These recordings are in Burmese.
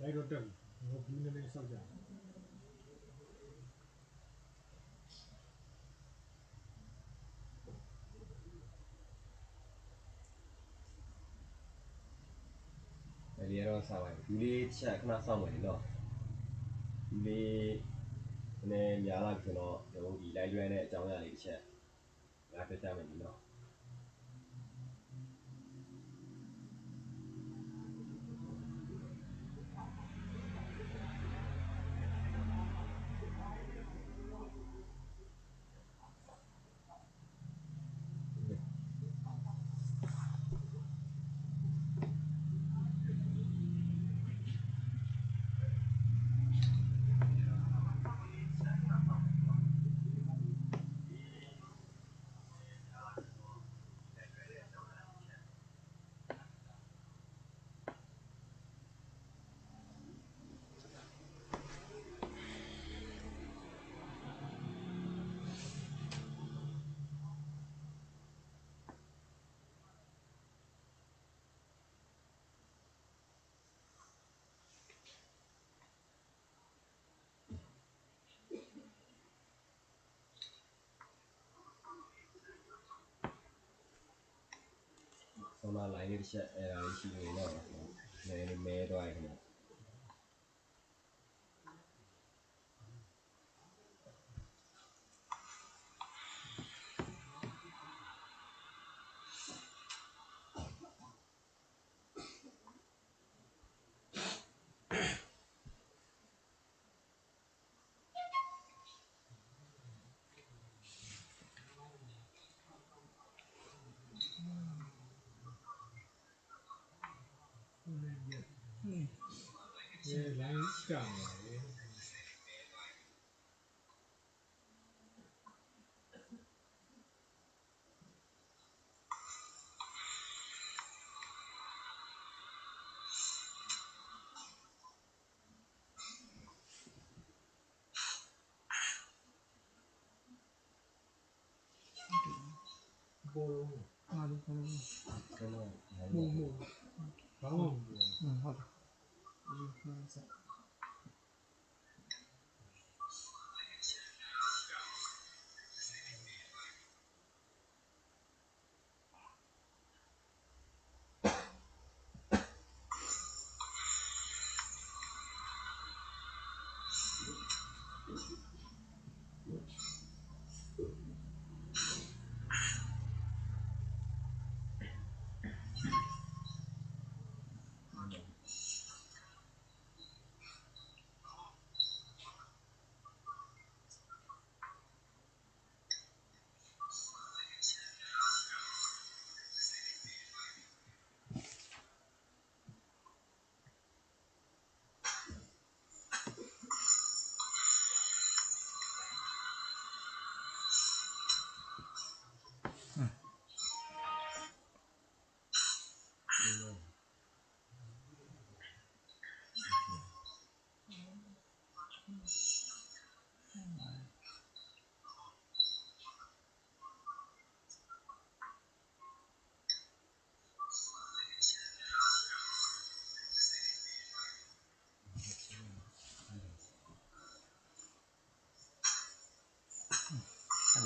လိုက်တော့တက်ပြီဟိုဘူးနည်းနည်းစောက်ကြဒီတော့စားပါဘူးလေးချက်ခဏစောင့်မယ်နော်ဒီလေးနည်းများလာကျွန်တော်တို့ဒီလိုက်လွဲတဲ့အကြောင်းအရာလေးတစ်ချက်ငါပြပြမယ်နော်ဆောင်းလာလေးတစ်ချက်အဲ့ဒါလေးရှိနေတော့နည်းနည်းမဲသွားရခင်ဗျလိုင်းချတယ်ဘောလုံးအားလုံးဘောလုံးမူဘာမှမဟုတ်ဘူးဟုတ်တယ်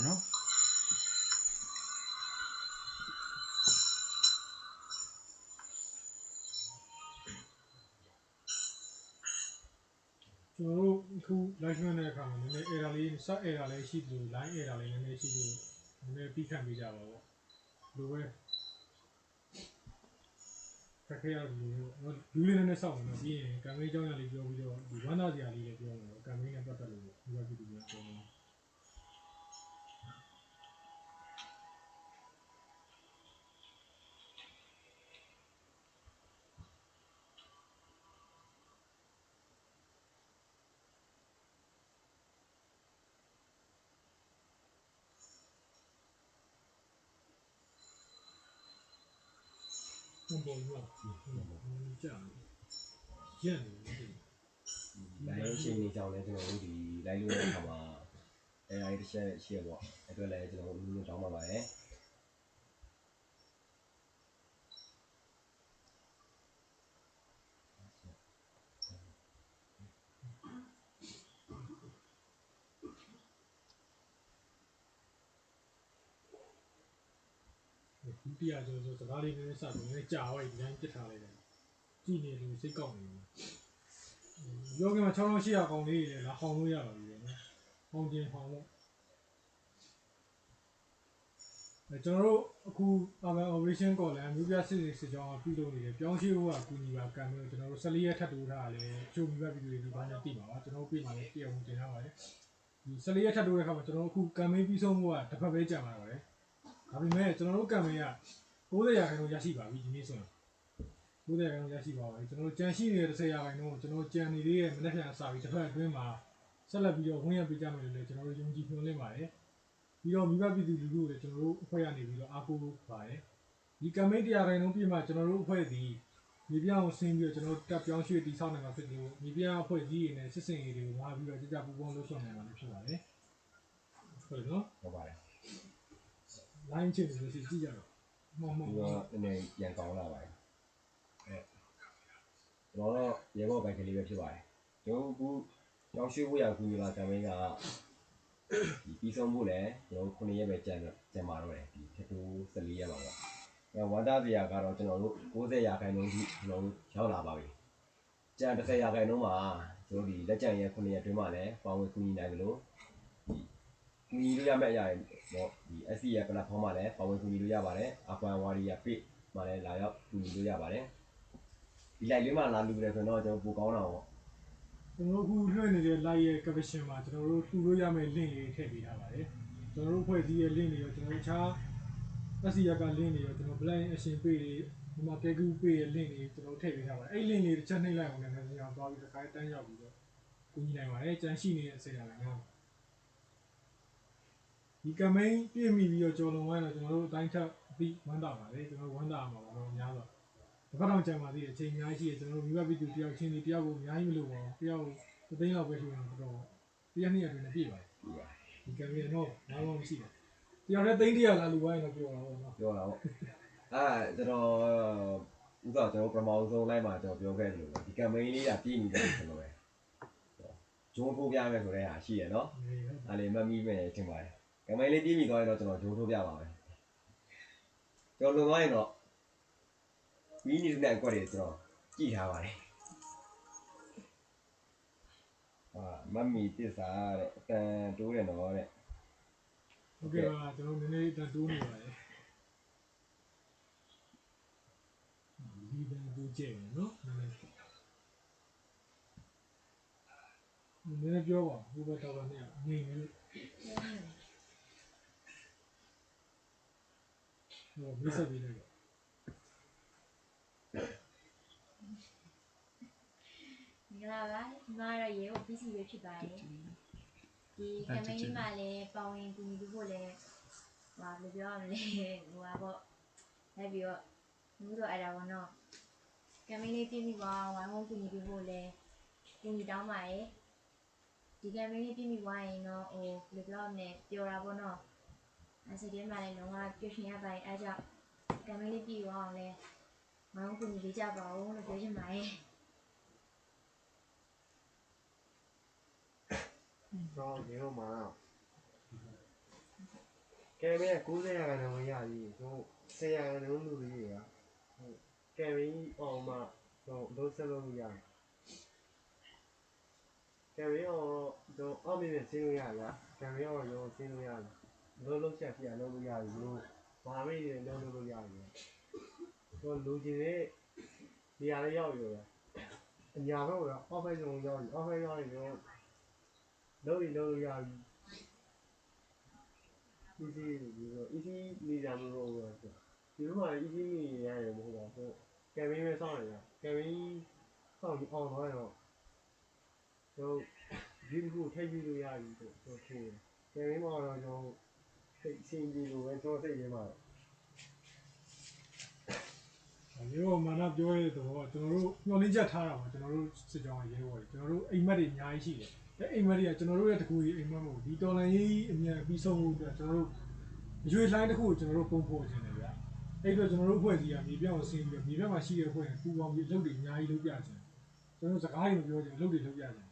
နော်ကျွန်တော်တို့အခု live လွှင့်တဲ့အခါမှာနည်းနည်း error လေး sub error လေးရှိတယ် line error လေးနည်းနည်းရှိလို့နည်းနည်းပြီးခံပေးကြပါပေါ့လိုပဲခက်ခဲရတယ်လို့လူလေးနည်းနည်းစောင့်နေတော့ပြီးရင်ကံမေးအကြောင်းအရာလေးပြောပြီးတော့ဒီဝမ်းသာစရာလေးလည်းပြောမှာကံမေးနဲ့ပတ်သက်လို့ဒီဘက်ပြည်သူများပြောနေဘုံဘုံကကြာရက်နေတယ်လိုင်းရှင်နေကြောင်းလဲကျွန်တော်တို့ဒီလိုက်လို့တဲ့အခါမှာအဲ့ဒါတစ်ချက်ရှိရပေါ့အဲ့အတွက်လည်းကျွန်တော်တို့တောင်းပါပါတယ် ဒုတိယကျော်စကားလေးနည်းနည်းစပြီးနည်းကြာသွားပြီဒီတိုင်းပြစ်ထားလိုက်တယ်ကြည့်နေလို့စိတ်ကောက်နေတယ်ပြောကမှ6800ကောင်လေးတွေလာဟောင်းလို့ရပါပြီနော်ဟောင်းခြင်းဟောင်းလို့ကျွန်တော်တို့အခု Urban Operation ကော်လန်မြို့ပြစစ်ကြောင်းပြုလုပ်နေတယ်ပြောင်းရွှေ့ဖို့ကကူညီပါကံလို့ကျွန်တော်တို့14ရက်ထပ်တိုးထားတယ်ချိုးပြီးပါပြီးဒီဘာနဲ့တိပါပါကျွန်တော်တို့ပြင်ပါလေတရားဝင်တင်ထားပါတယ်ဒီ14ရက်ထပ်တိုးတဲ့ခါမှာကျွန်တော်တို့အခုကံမင်းပြီးဆုံးဖို့ကတစ်ဖက်ပဲကြာမှာပါတယ်ဒါပေမဲ့ကျွန်တော်တို့ကံမင်းက90ရာခိုင်နှုန်းရရှိပါပြီဒီနေ့ဆိုရင်90ရာခိုင်နှုန်းရရှိပါပါပြီကျွန်တော်တို့ကြံရှိနေတဲ့10ရာခိုင်နှုန်းကိုကျွန်တော်ကြံနေသေးတဲ့မနေ့ပြန်စာပြီးတစ်ဖက်အတွင်းမှာဆက်လက်ပြီးတော့ဝင်ရပေးကြမယ်လို့လည်းကျွန်တော်တို့ယုံကြည်မျှော်လင့်ပါတယ်ပြီးတော့မိဘပြည်သူလူထုကိုလည်းကျွန်တော်တို့အဖွဲ့ရနေပြီးတော့အားကိုးပါတယ်ဒီကမိတ်တရားခိုင်နှုန်းပြမှကျွန်တော်တို့အဖွဲ့ဒီမြေပြအောင်ဆင်းပြီးတော့ကျွန်တော်တို့တက်ပြောင်းရွှေ့တည်ဆောက်နိုင်မှာဖြစ်လို့မြေပြအဖွဲ့ကြီးတွေနဲ့စစ်စင်ရေးတွေကိုလာပြီးတော့ကြကြပူပေါင်းလုပ်ဆောင်နိုင်မှာဖြစ်ပါတယ်ဟုတ်နော်ဟုတ်ပါတယ် line ချစ်လို့ရှိကြည့်ကြတော့မှန်မှန် ဒီတော့နည်းရန်ကောင်းလာပါတယ်ကျွန်တော်တော့ရေဘော့ဘိုက်ကလေးပဲဖြစ်ပါတယ်ကျွန်တော်အခုကြောင်းရွှေ့ဖို့ရကူညီလာကမ်ပိန်းကဒီပြီးဆုံးဖို့လည်းကျွန်တော်9ရက်ပဲကြံပါတော့တယ်ဒီထပ်တူ14ရက်ပါပေါ့ဝန်တာစရာကတော့ကျွန်တော်တို့90ရာခိုင်နှုန်းထိကျွန်တော်တို့ရောက်လာပါပြီကြံ30ရာခိုင်နှုန်းမှာကျွန်တော်ဒီလက်ကျန်ရဲ့9ရက်တွင်းမှာလည်းပေါင်းဝင်ကူညီနိုင်တယ်လို့ဒီကူညီလို့ရမယ့်အရာတွေပေါ့ဒီ SC ရဲ့ platform မှာလည်းပေါင်းဝင်ကူညီလို့ရပါတယ် Urban Warrior page မှာလည်းလာရောက်ကူညီလို့ရပါတယ်ဒီ live လေးမှာလာလူတယ်ဆိုတော့ကျွန်တော်ပိုကောင်းတာပေါ့ကျွန်တော်အခုလွှင့်နေတဲ့ live ရဲ့ caption မှာကျွန်တော်တို့တူလို့ရမယ့် link လေးထည့်ပေးထားပါတယ်ကျွန်တော်တို့ဖွဲ့စည်းရဲ့ link တွေရောကျွန်တော်တို့ခြား SC က link တွေရောကျွန်တော် blind action page တွေဒီမှာ Pegu page ရဲ့ link တွေကျွန်တော်ထည့်ပေးထားပါတယ်အဲ့ link တွေတစ်ချက်နှိပ်လိုက်အောင်လည်းကျွန်တော်သွားပြီးတစ်ခါတန်းရောက်ပြီးတော့ကူညီနိုင်ပါတယ်ကြံရှိနေတဲ့အစိမ်းအရာလည်းဒီ campaign ပြည့်မီပြီးတော့ကြော်လွန်သွားရင်ကျွန်တော်တို့အတိုင်းထပ်ပြီးဝမ်းသာပါတယ်ကျွန်တော်ဝမ်းသာမှာပါတော့များတော့တစ်ခါတော့ကြံပါသေးတယ်အချိန်အများကြီးရှိတယ်ကျွန်တော်တို့မိဘပြည်သူတယောက်ချင်းဒီတယောက်ကိုအများကြီးမလို့ပါဘူးတယောက်တစ်သိန်းလောက်ပဲရှိရင်တော့တရားနှစ်ရက်အတွင်းပြည့်ပါတယ်ဒီ campaign တော့ဘာမှမရှိဘူးတယောက်နဲ့သိန်း100လာလူပိုင်းတော့ပြောတာပေါ့နော်ပြောတာပေါ့ကျွန်တော်ဥစ္စာကျွန်တော်ပထမဆုံးလိုက်မှာကျွန်တော်ပြောခဲ့တယ်လို့ဒီ campaign လေးကပြည့်နေတယ်ကျွန်တော်ပဲဂျုံထိုးပြမယ်ဆိုတဲ့ဟာရှိရနော်အဲ့လေမမီးမယ်ထင်ပါတယ် campaign လေးပြည့်ပြီသွားရင်တော့ကျွန်တော်ဂျုံထိုးပြပါမယ်ကျွန်တော်လွန်သွားရင်တော့မီးနေတဲ့ကွက်တွေကျွန်တော်ကြည့်ထားပါတယ်မမီတစ္ဆာတဲ့အတန်တိုးတယ်နော်တဲ့ဟုတ်ကဲ့ပါကျွန်တော်နည်းနည်းတန်တိုးနေပါတယ်ဒီတန်တိုးကျဲတယ်နော်နည်းနည်းပြောပါဘုဘတော်ကနေငိမ့်နေဟိုမိတ်ဆက်ပြီးလိုက်ပါမင်္ဂလာပါဒီမှာတော့ရေကို PC ပဲဖြစ်ပါတယ်ဒီ campaign လေးမှာလည်းပေါဝင်ကူညီဖို့လည်းဟာဘယ်လိုပြောရမလဲဟိုပါပေါ့လိုက်ပြီးတော့ဘူးတော့အဲ့ဒါပေါ့နော် campaign လေးပြည့်ပြီးသွားဝိုင်းဝန်းကူညီဖို့လည်းကူညီတောင်းပါတယ်ဒီ campaign လေးပြည့်ပြီးသွားရင်တော့ဟိုဘယ်လိုပြောရမလဲပျော်တာပေါ့နော်အဲ့စိတ်ထဲမှာလည်းလုံးဝပျော်ရွှင်ရပါတယ်အဲ့ကြောင့် campaign လေးပြည့်သွားအောင်လည်းဝိုင်းဝန်းကူညီပေးကြပါဦးလို့ပြောချင်ပါတယ်တော့ဒီတော့မှာကဲမဲ90ရာခိုင်နှုန်းရပြီတို့10ရာခိုင်နှုန်းလူကြီးတွေကဟုတ်ကဲမင်းအောင်မှတို့ဆက်လို့ရတယ်ကဲမင်းအောင်တော့အောက်မြင်ဆင်းလို့ရလားကဲမင်းအောင်ရောဆင်းလို့ရတယ်လုံးချက်ပြလုပ်လို့ရတယ်လို့ဘာမေးနေလုံးလို့ရတယ်တို့လူကြီးတွေနေရာလေးရောက်ရောအညာဘက်ကတော့အောက်ဘက်ဆုံးရောက်ပြီအောက်ဘက်ရောက်ရင်တော့လုံးလို့ရပြီeasy နေကြမလို့ဆိုဒီလိုမှ easy နေရတယ်မဟုတ်ပါဘူးကဲမင်းပဲစောင့်ရကဲမင်းစောင့်ပြီးအောင်တော့တော့ဒီကူထိပ်ပြီးလို့ရပြီဆိုထင်ကဲမင်းမတော့ကျွန်တော်စိတ်ရှင်းပြီးလို့ပဲကျွန်တော်စိတ်ရင်းပါတယ်ဒီလိုမာနပြောရတဲ့တော့ကျွန်တော်တို့ညှော်လင်းချက်ထားတာပါကျွန်တော်တို့စစ်ကြောင်းရဲဘော်တွေကျွန်တော်တို့အိမ်မက်တွေအများကြီးရှိတယ်အဲအိမ်မက်တွေကကျွန်တော်တို့ရဲ့တကူကြီးအိမ်မက်မဟုတ်ဒီတော်လန်ရေးအမြန်ပြီးဆုံးဖို့အတွက်ကျွန်တော်တို့ရွေးလှိုင်းတစ်ခုကိုကျွန်တော်တို့ပုံဖော်ခြင်းတယ်ဗျအဲ့အတွက်ကျွန်တော်တို့အဖွဲ့အစည်းကမြေပြောင်းဆင်းပြီးတော့မြေပြောင်းမှာရှိတဲ့အဖွဲ့တွေပူပေါင်းပြီးအလုပ်တွေအများကြီးလုပ်ပြခြင်းကျွန်တော်တို့စကားတွေမပြောခြင်းအလုပ်တွေလုပ်ပြခြင်း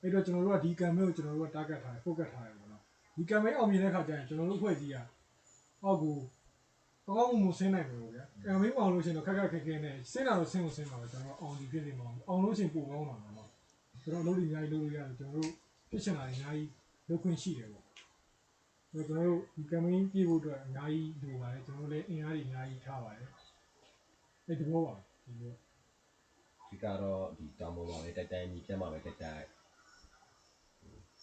အဲ့တော့ကျွန်တော်တို့ကဒီ campaign ကိုကျွန်တော်တို့က target ထားတယ် focus ထားတယ်ပေါ့နော်ဒီ campaign အောင်မြင်တဲ့အခါကျရင်ကျွန်တော်တို့အဖွဲ့အစည်းကအောက်ကို ကောင်းမှုဆင်းနိုင်တယ်ပေါ့ဗျာကံမင်းအောင်လို့ရှိရင်တော့ခက်ခက်ခဲခဲနဲ့ဆင်းတာတော့ဆင်းကိုဆင်းပါပဲကျွန်တော်အောင်ဒီဖြစ်နေမှာအောင်လို့ရှိရင်ပိုကောင်းတာပေါ့ကျွန်တော်အလုပ်တွေအများကြီးလုပ်လို့ရတယ်ကျွန်တော်တို့ဖြစ်ချင်တာအများကြီးလုပ်ခွင့်ရှိတယ်ပေါ့ကျွန်တော်တို့ဒီကံမင်းပြေဖို့အတွက်အများကြီးလိုပါတယ်ကျွန်တော်လည်းအင်အားတွေအများကြီးထားပါတယ်အဲ့ဒီဘောပါဒီလို ဒီကတော့ဒီတောင်ပေါ်မှာပဲတိုက်တိုင်းကြီးပြတ်မှာပဲတိုက်တိုင်း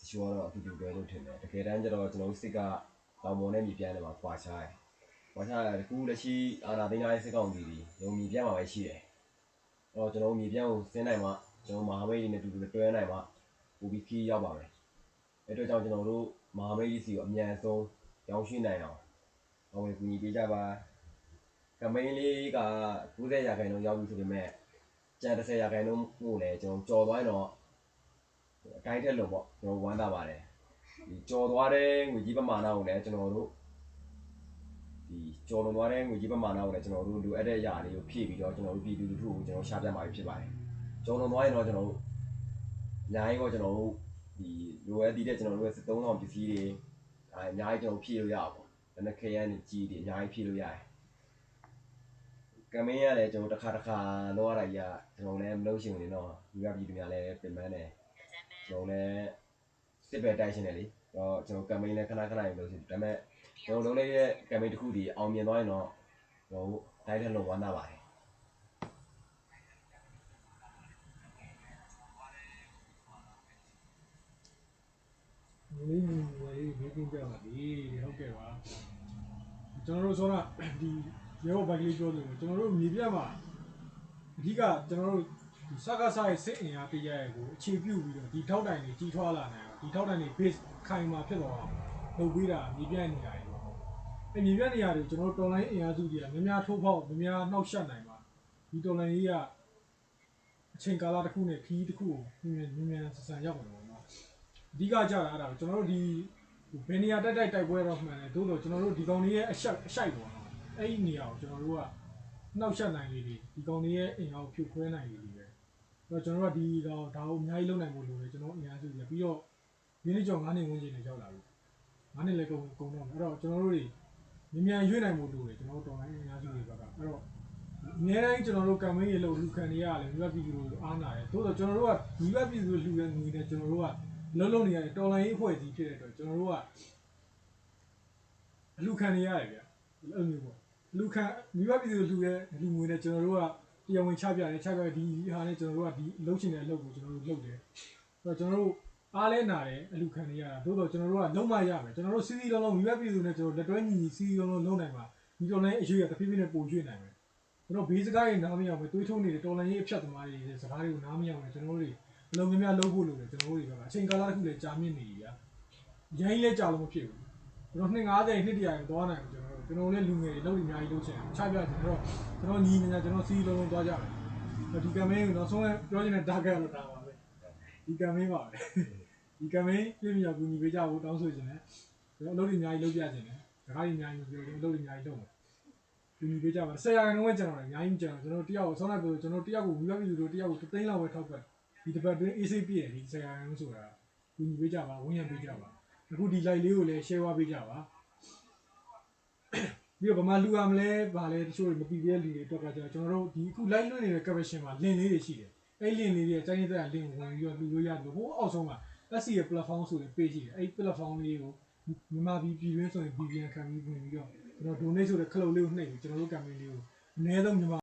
ရှိုးတော့အတူတူပဲလို့ထင်တယ်တကယ်တမ်းကျတော့ကျွန်တော်တို့စစ်ကတောင်ပေါ်နဲ့မြေပြန့်နေမှာပွာချားတယ်ပွာချားတယ်အခုလက်ရှိအာနာသိန်းတိုင်းစစ်ကောင်စီဒီရုံမြေပြန့်မှာပဲရှိတယ်အဲ့တော့ကျွန်တော်မြေပြန့်ကိုဆင်းနိုင်မှကျွန်တော်မဟာမိတ်တွေနဲ့တူတူတွဲနိုင်မှပူပြီးခီးရောက်ပါမယ်အဲ့တော့ကြောင့်ကျွန်တော်တို့မဟာမိတ်စီကိုအမြန်ဆုံးရောင်းရှင်းနိုင်အောင်ဝင်ကူညီပေးကြပါကမိန်းလေးက90%ရောက်ပြီဆိုပေမဲ့ကျန်30%ပို့လဲကျွန်တော်ကြော်သွားရင်တော့အတိုင်းတက်လို့ပေါ့ကျွန်တော်ဝမ်းသာပါတယ်ဒီကြော်သွားတဲ့ငွေကြီးပမာဏကိုလည်းကျွန်တော်တို့ဒီကြော်လွန်သွားတဲ့ငွေကြီးပမာဏကိုလည်းကျွန်တော်တို့လိုအပ်တဲ့အရာလေးကိုဖြည့်ပြီးတော့ကျွန်တော်တို့ပြည်သူလူထုကိုကျွန်တော်ရှာပြမှာဖြစ်ပါတယ်ကြော်လွန်သွားရင်တော့ကျွန်တော်တို့အများကြီးပေါ့ကျွန်တော်တို့ဒီလိုအပ်တဲ့ကျွန်တော်တို့ရဲ့3000ပစ္စည်းတွေအများကြီးကျွန်တော်ဖြည့်လို့ရပါပေါ့ဒါနဲ့ခရမ်းတွေကြီးတွေအများကြီးဖြည့်လို့ရတယ်ကမင်းရတယ်ကျွန်တော်တစ်ခါလောက်ရတာကြီးကကျွန်တော်လည်းမလုပ်ရှင်နေတော့ဒီကပြည်သူများလည်းပြင်ပန်းတယ်ကျွန်တော်လည်းစစ်ပဲတိုက်ရှင်တယ်လေတော့ကျွန်တော်ကမင်းလည်းခဏခဏရင်လို့ဆိုဒါပေမဲ့ကျွန်တော်လုံးလေးရဲ့ကမင်းတစ်ခုဒီအောင်မြင်သွားရင်တော့ကျွန်တော်တိုက်တဲ့လုံးဝမ်းသာပါတယ် လေးမျိုးလေးပြပါဒီဟုတ်ကဲ့ပါကျွန်တော်တို့ဆိုတော့ဒီရေဘောဘက်ကလေးပြောတယ်ကျွန်တော်တို့မြေပြတ်မှာအဓိကကျွန်တော်တို့ဒီစကားစားရဲ့စစ်အင်အားပေးရရဲ့ကိုအခြေပြုပြီးတော့ဒီထောက်တိုင်တွေကြီးထွားလာနိုင်အောင်ဒီထောက်တိုင်တွေ base ခိုင်မာဖြစ်သွားအောင်လုပ်ပေးတာမြေပြတ်နေရတယ်ပေါ့အဲမြေပြတ်နေရတယ်ကျွန်တော်တို့တော်လိုင်းအင်အားစုတွေကများများထိုးဖောက်များနှောက်ယှက်နိုင်ပါဒီတော်လိုင်းကြီးကအချိန်ကာလတစ်ခုနဲ့ခီးတစ်ခုကိုမြန်ဆန်ဆန်ရောက်တယ်ပေါ့နော်အဓိကကြတာအဲ့ဒါကျွန်တော်တို့ဒီဘယ်နေရာတိုက်ပွဲတော့မှန်တယ်သို့တော့ကျွန်တော်တို့ဒီကောင်တွေရဲ့အရှိုက်ပေါ့နော်အဲ့ဒီနေရာကိုကျွန်တော်တို့ကနှောက်ယှက်နိုင်လေဒီကောင်တွေရဲ့အင်အားကိုဖြိုခွဲနိုင်လေပဲအဲ့တော့ကျွန်တော်တို့ကဒီကောင်ဒါကိုအများကြီးလုပ်နိုင်ဖို့လိုတယ်ကျွန်တော်အများစုပြီးတော့ဒီနေ့ကျော်9နှစ်ဝန်းကျင်နဲ့ရောက်လာပြီ9နှစ်လည်းကုန်တော့အဲ့တော့ကျွန်တော်တို့တွေမြန်ရွေ့နိုင်ဖို့လိုတယ်ကျွန်တော်တို့တော်လိုင်းအများစုတွေဘက်ကအဲ့တော့အများတိုင်းကျွန်တော်တို့ကမ်ပိန်းရေလုပ်လူခံတွေရတယ်မိဘပြည်သူတို့အားနာတယ်သို့တော့ကျွန်တော်တို့ကမိဘပြည်သူလူရဲ့ငွေနဲ့ကျွန်တော်တို့ကလုံးနေရတယ်တော်လိုင်းအဖွဲ့အစည်းဖြစ်တဲ့အတွက်ကျွန်တော်တို့ကအလူခံနေရတယ်ဗျအဲ့လိုမျိုးပေါ့လူခံမိဘပြည်သူလူရဲ့လူငွေနဲ့ကျွန်တော်တို့ကတရားဝင်ချပြတယ်ချပြဒီဟာနဲ့ကျွန်တော်တို့ကဒီလှုပ်ရှင်တဲ့အလုပ်ကိုကျွန်တော်တို့လုပ်တယ်အဲ့တော့ကျွန်တော်တို့အားလဲနာတယ်အလူခံနေရတာသို့တော့ကျွန်တော်တို့ကလုံးမရမယ်ကျွန်တော်တို့စီးစီးလုံးမိဘပြည်သူနဲ့ကျွန်တော်လက်တွဲညီစီးစီးလုံးလုံးနိုင်မှာဒီတော်လိုင်းအရွေးရတဖြည်းဖြည်းနဲ့ပိုရွေ့နိုင်မယ်ကျွန်တော်ဘေးစကားတွေနားမရအောင်ပဲတွေးထုံးနေတဲ့တော်လိုင်းရေးအဖြတ်သမားတွေစကားတွေကိုနားမရအောင်ကျွန်တော်တို့တွေအလုံးများများလုပ်ဖို့လိုတယ်ကျွန်တော်တို့တွေကအချိန်ကာလတစ်ခုလည်းကြာမြင့်နေပြီဗျာရိုင်းလဲကြာလို့မဖြစ်ဘူးကျွန်တော်250နှစ်တရာရင်သွားနိုင်ဘူးကျွန်တော်လည်းလူငယ်တွေလုပ်နေအများကြီးလုပ်ချင်တယ်ချပြချင်တော့ကျွန်တော်ညီနေတာကျွန်တော်စီးလုံးလုံးသွားကြတယ်ဒီကမ်ပိန်းကိုနောက်ဆုံးပြောချင်တဲ့ target တော့ဒါပါပဲဒီကမ်ပိန်းပါပဲဒီကမ်ပိန်းပြည်မြောက်ကူညီပေးကြဖို့တောင်းဆိုချင်တယ်ကျွန်တော်အလုပ်တွေအများကြီးလုပ်ပြချင်တယ်စကားတွေအများကြီးပြောကျွန်တော်အလုပ်တွေအများကြီးလုပ်မယ်ကူညီပေးကြပါ10ရာခိုင်နှုန်းပဲကျွန်တော်အများကြီးကျွန်တော်တယောက်ကိုဆောင်းလိုက်ပြောကျွန်တော်တယောက်ကိုမိဘပြည်သူတို့တယောက်ကို3သိန်းလောက်ပဲထောက်ပံ့ဒီတစ်ပတ်တွင်း AC ပြည့်တယ်ဒီ10ရာခိုင်နှုန်းဆိုတာကူညီပေးကြပါဝန်ရံပေးကြပါအခုဒီ live လေးကိုလည်း share ဝပေးကြပါပြီးတော့ဗမာလူရမလဲဗာလဲတချို့တွေမပြီးသေးတဲ့လူတွေအတွက်ကကျွန်တော်တို့ဒီအခု live လွှင့်နေတဲ့ caption မှာ link လေးတွေရှိတယ်အဲ့ link လေးတွေကတိုင်းနေတဲ့ link ကိုဝင်ပြီးတော့လူလို့ရတယ်ဟိုအောက်ဆုံးမှာ SC ရဲ့ platform ဆိုတဲ့ page ရှိတယ်အဲ့ platform လေးကိုမြန်မာပြည်တွင်းဆိုရင် VPN ခံပြီးဝင်ပြီးတော့ကျွန်တော် donate ဆိုတဲ့ cloud လေးကိုနှိပ်ပြီးကျွန်တော်တို့ campaign လေးကိုအနည်းဆုံးမြန်မာ